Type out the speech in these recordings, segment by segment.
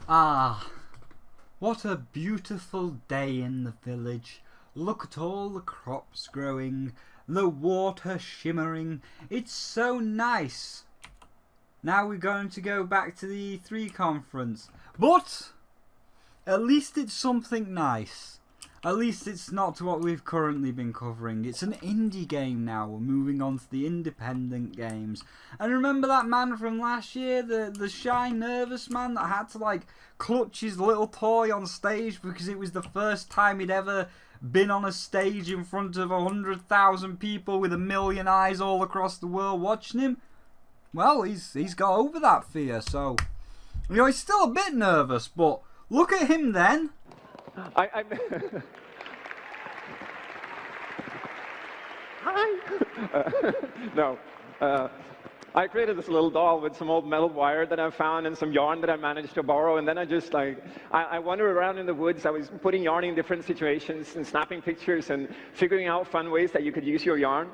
Ah, what a beautiful day in the village. Look at all the crops growing, the water shimmering. It's so nice. Now we're going to go back to the E3 conference. But at least it's something nice. At least it's not what we've currently been covering. It's an indie game now. We're moving on to the independent games. And remember that man from last year, the shy, nervous man that had to like clutch his little toy on stage because it was the first time he'd ever been on a stage in front of 100,000 people with 1 million eyes all across the world watching him? Well, he's got over that fear, so you know, he's still a bit nervous, but look at him then. Hi. No. I created this little doll with some old metal wire that I found and some yarn that I managed to borrow, and then I just like, I wandered around in the woods. I was putting yarn in different situations and snapping pictures and figuring out fun ways that you could use your yarn.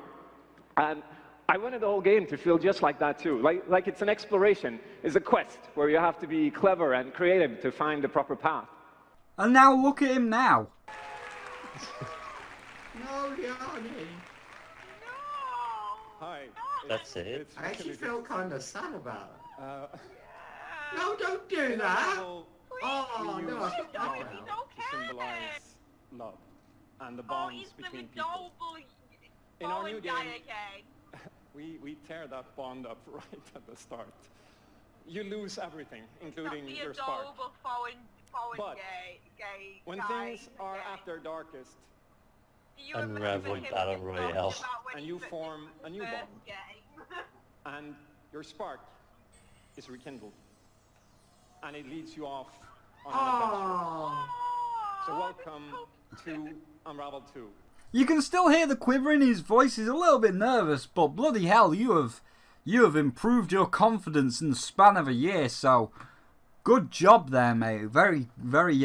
And I wanted the whole game to feel just like that too. Like it's an exploration. It's a quest where you have to be clever and creative to find the proper path. And now look at him now. No, Yanni. No. Hi. That's it. I actually feel kind of sad about it. Uh, No, don't do that. well, Oh, we no, use I should yarn He's to okay. symbolize love and the Oh, bonds he's the between people. noble In our new guy game, again. we tear that bond up right at the start. You lose everything, Not including the your spark. adorable foreign But gay when guy things are gay. at their darkest, Do you remember Unravelled him Battle talking Royale. about when and he you put form the a new first bond. game? and your spark is rekindled, and it leads you off on an adventure. Oh. So welcome to Unravelled 2. You can still hear the quiver in his voice. He's a little bit nervous, but bloody hell, you have improved your confidence in the span of a year. So, good job there, mate. Very, very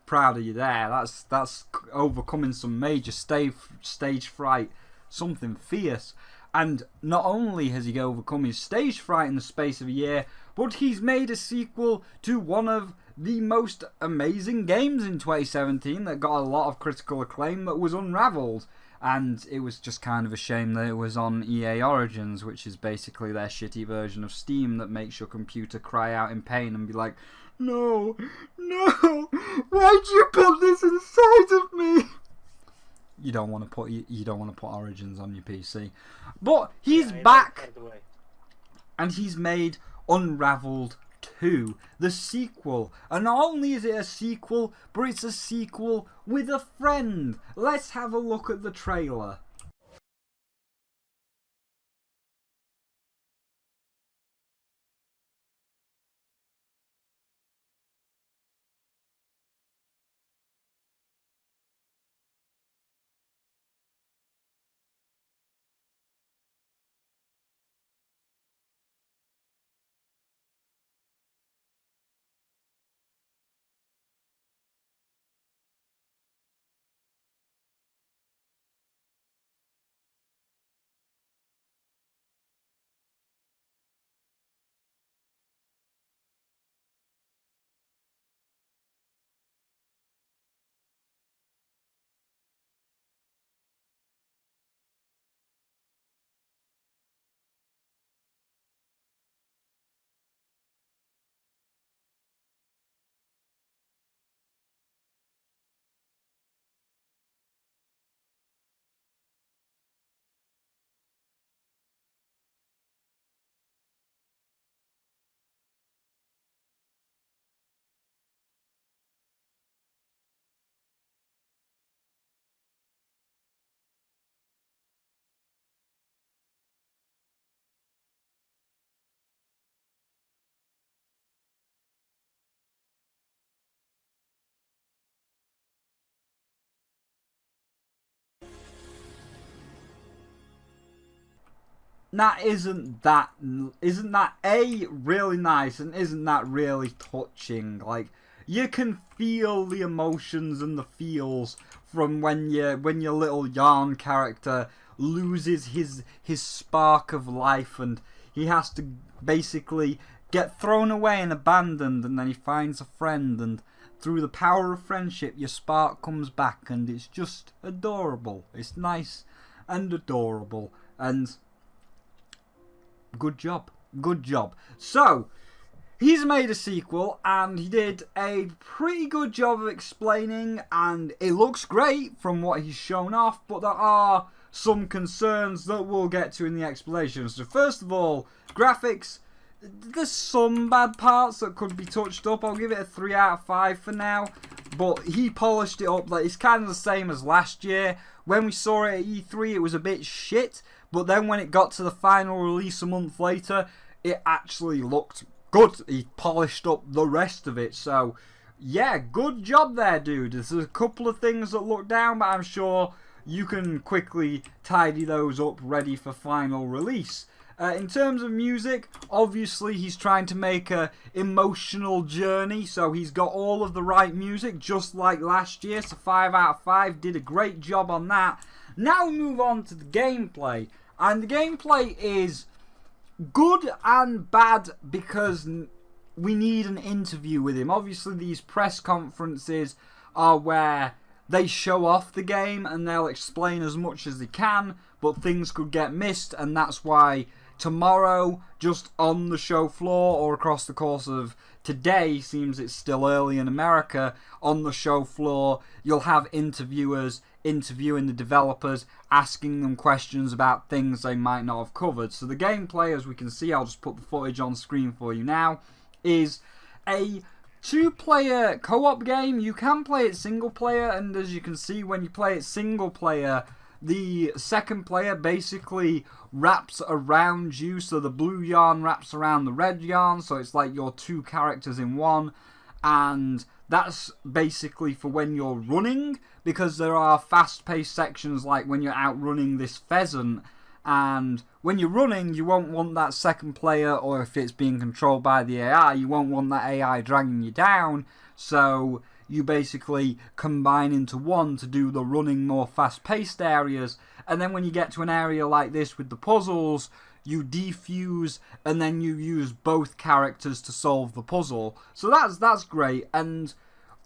proud of you there. That's overcoming some major stage fright, something fierce. And not only has he overcome his stage fright in the space of a year, but he's made a sequel to one of the most amazing games in 2017 that got a lot of critical acclaim, that was Unravelled. And it was just kind of a shame that it was on EA Origins, which is basically their shitty version of Steam that makes your computer cry out in pain and be like, no, why'd you put this inside of me? You don't want to put Origins on your PC. But he's back, and he's made Unravelled 2, the sequel. And not only is it a sequel, but it's a sequel with a friend. Let's have a look at the trailer. Now, isn't that A, really nice, and isn't that really touching? Like, you can feel the emotions and the feels from when your little yarn character loses his spark of life, and he has to basically get thrown away and abandoned, and then he finds a friend, and through the power of friendship your spark comes back, and it's just adorable. It's nice and adorable, and good job. So he's made a sequel, and he did a pretty good job of explaining, and it looks great from what he's shown off, but there are some concerns that we'll get to in the explanation. So first of all, graphics. There's some bad parts that could be touched up. I'll give it a 3 out of 5 for now. But he polished it up. Like, it's kind of the same as last year. When we saw it at E3, it was a bit shit. But then when it got to the final release a month later, it actually looked good. He polished up the rest of it. So, yeah, good job there, dude. There's a couple of things that look down, but I'm sure you can quickly tidy those up ready for final release. In terms of music, obviously he's trying to make a emotional journey, so he's got all of the right music, just like last year, so 5 out of 5, did a great job on that. Now we move on to the gameplay, and the gameplay is good and bad because we need an interview with him. Obviously these press conferences are where they show off the game and they'll explain as much as they can, but things could get missed, and that's why tomorrow, just on the show floor or across the course of today, seems it's still early in America, on the show floor you'll have interviewers interviewing the developers, asking them questions about things they might not have covered. So the gameplay, as we can see, I'll just put the footage on screen for you now, is a 2-player co-op game. You can play it single player, and as you can see, when you play it single player, the second player basically wraps around you, so the blue yarn wraps around the red yarn, so it's like your 2 characters in one, and that's basically for when you're running, because there are fast-paced sections like when you're outrunning this pheasant, and when you're running you won't want that second player, or if it's being controlled by the AI, you won't want that AI dragging you down, so you basically combine into one to do the running, more fast-paced areas, and then when you get to an area like this with the puzzles, you defuse and then you use both characters to solve the puzzle. So that's great, and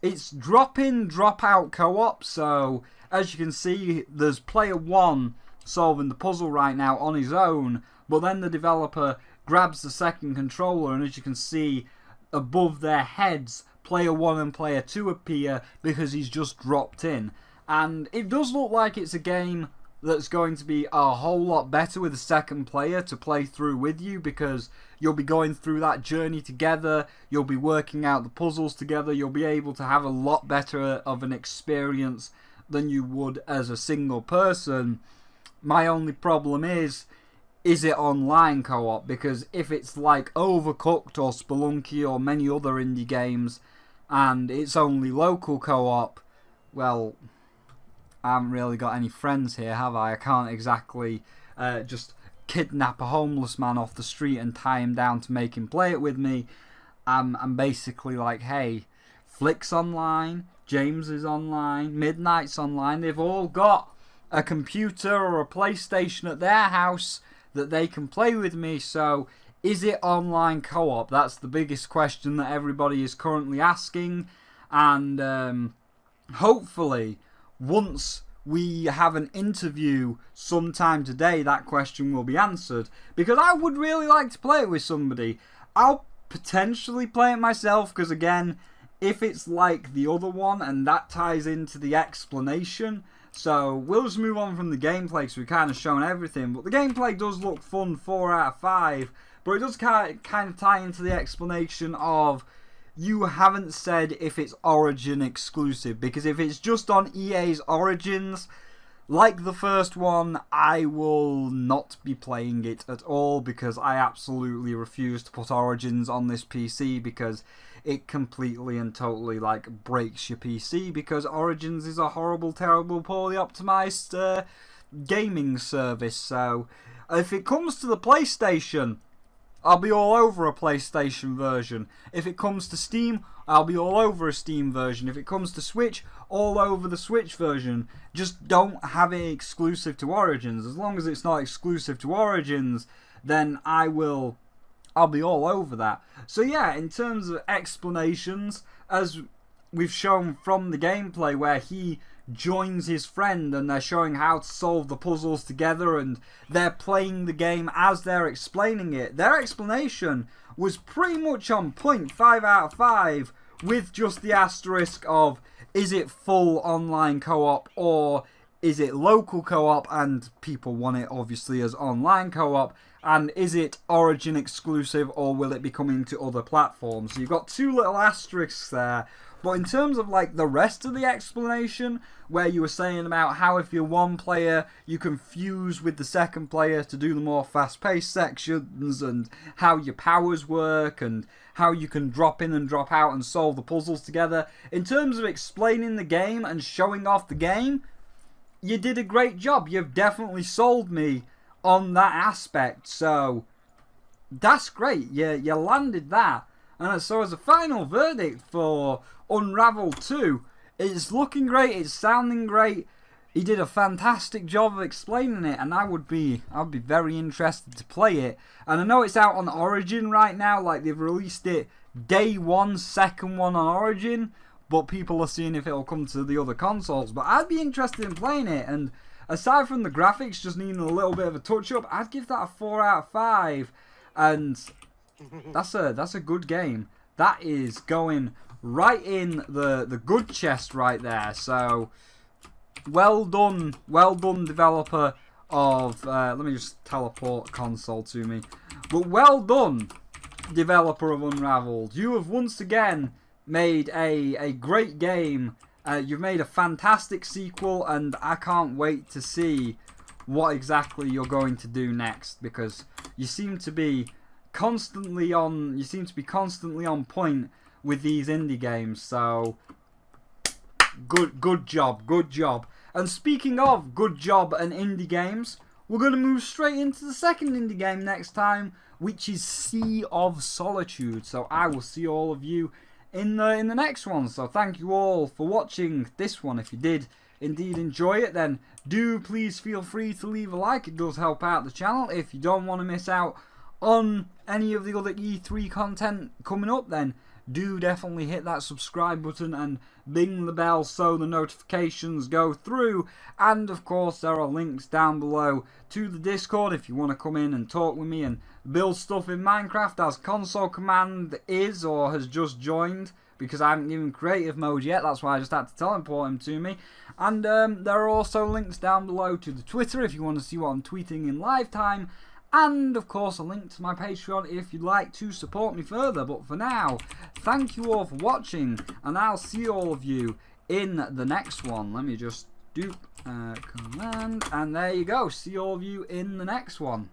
it's drop-in, drop-out co-op, so as you can see, there's player 1 solving the puzzle right now on his own, but then the developer grabs the second controller, and as you can see, above their heads, player 1 and player 2 appear because he's just dropped in. And it does look like it's a game that's going to be a whole lot better with a second player to play through with you, because you'll be going through that journey together, you'll be working out the puzzles together, you'll be able to have a lot better of an experience than you would as a single person. My only problem is it online co-op? Because if it's like Overcooked or Spelunky or many other indie games, and it's only local co-op, well, I haven't really got any friends here, have I? I can't exactly just kidnap a homeless man off the street and tie him down to make him play it with me. I'm basically like, hey, Flick's online, James is online, Midnight's online, they've all got a computer or a PlayStation at their house that they can play with me, so is it online co-op? That's the biggest question that everybody is currently asking, and hopefully once we have an interview sometime today, that question will be answered, because I would really like to play it with somebody. I'll potentially play it myself, because again, if it's like the other one, and that ties into the explanation, so we'll just move on from the gameplay because we've kind of shown everything, but the gameplay does look fun, 4 out of 5, but it does kind of tie into the explanation of, you haven't said if it's Origin exclusive, because if it's just on EA's Origins, like the first one, I will not be playing it at all, because I absolutely refuse to put Origins on this PC, because it completely and totally like breaks your PC, because Origins is a horrible, terrible, poorly optimized gaming service. So if it comes to the PlayStation, I'll be all over a PlayStation version. If it comes to Steam, I'll be all over a Steam version. If it comes to Switch, all over the Switch version. Just don't have it exclusive to Origins. As long as it's not exclusive to Origins, then I will I'll be all over that. So yeah, in terms of explanations, as we've shown from the gameplay where he joins his friend and they're showing how to solve the puzzles together and they're playing the game as they're explaining it. Their explanation was pretty much on point, 5 out of 5, with just the asterisk of, is it full online co-op or is it local co-op, and people want it obviously as online co-op, and is it Origin exclusive or will it be coming to other platforms? So you've got two little asterisks there. But in terms of like the rest of the explanation, where you were saying about how if you're one player, you can fuse with the second player to do the more fast-paced sections, and how your powers work, and how you can drop in and drop out and solve the puzzles together. In terms of explaining the game and showing off the game, you did a great job. You've definitely sold me on that aspect. So that's great. You landed that. And so as a final verdict for Unravelled 2, it's looking great, it's sounding great. He did a fantastic job of explaining it, and I'd be very interested to play it. And I know it's out on Origin right now, like they've released it day one, second one on Origin, but people are seeing if it'll come to the other consoles. But I'd be interested in playing it, and aside from the graphics just needing a little bit of a touch up, I'd give that a 4 out of 5. And that's a good game. That is going right in the good chest right there. So well done developer of let me just teleport console to me. But well done developer of Unravelled. You have once again made a great game. You've made a fantastic sequel, and I can't wait to see what exactly you're going to do next, because you seem to be constantly on point with these indie games. So good job. And speaking of good job and indie games, we're going to move straight into the second indie game next time, which is Sea of Solitude. So I will see all of you in the next one. So thank you all for watching this one. If you did indeed enjoy it, then do please feel free to leave a like. It does help out the channel. If you don't want to miss out on any of the other E3 content coming up, then do definitely hit that subscribe button and ding the bell so the notifications go through. And of course there are links down below to the Discord if you want to come in and talk with me and build stuff in Minecraft, as Console Command is or has just joined, because I haven't given creative mode yet. That's why I just had to teleport him to me. And there are also links down below to the Twitter if you want to see what I'm tweeting in live time. And of course a link to my Patreon if you'd like to support me further. But for now, thank you all for watching, and I'll see all of you in the next one. Let me just do command, and there you go. See all of you in the next one.